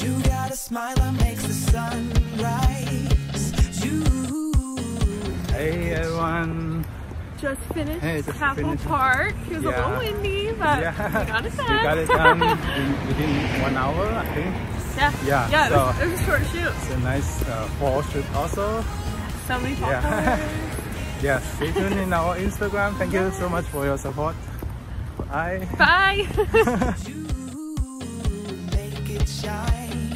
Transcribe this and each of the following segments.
You got a smile that makes the sun rise. Hey everyone. Just finished Hey, Capitol Park. It was a little windy, but we got it done. We got it done within 1 hour, I think. Yeah, so it was a short shoot. It's a nice fall shoot also. So many fall colors. Yes, stay tuned in our Instagram. Thank you so much for your support. Bye. Bye. You make it shine,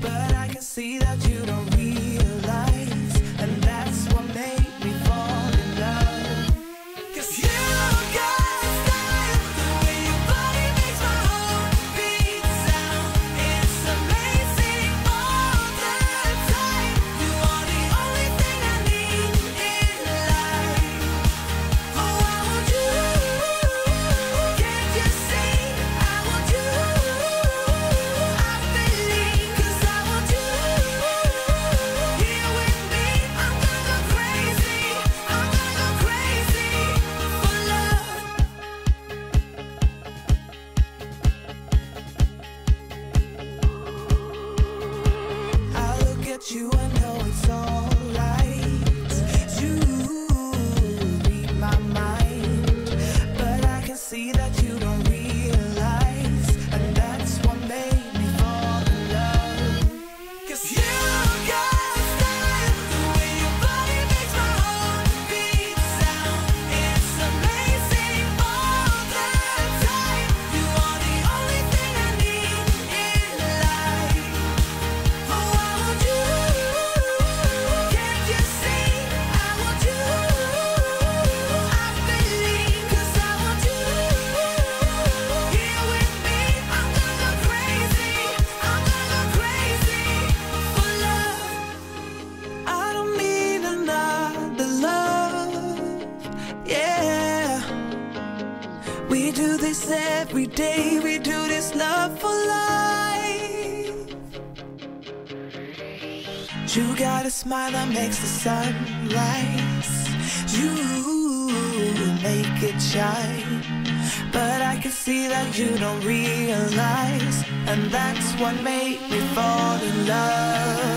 but I can see that you don't realize, and that's what made me fall in love. 'Cause you got style, the way your body makes my heart beat sound. It's amazing all the time. You are the only thing I need in life. Oh, I want you. Can't you see? I want you. I believe, 'cause I want you. Here with me, I'm gonna go crazy. I'm gonna go crazy for love. I look at you and know it's alright. You read my mind, but I can see that you don't realize, and that's what made me fall in love. 'Cause you got style, the way your body makes my heart beat sound. It's amazing all the time. You are the only thing I need in life. Oh, I want you. Can't you see? I want you. I believe, 'cause I want you. Here with me, I'm gonna go crazy. I'm gonna go crazy for love. I don't need another love. Yeah. We do this every day. We do this love for life. You got a smile that makes the sun rise. You make it shine, but I can see that you don't realize, and that's what made me fall in love.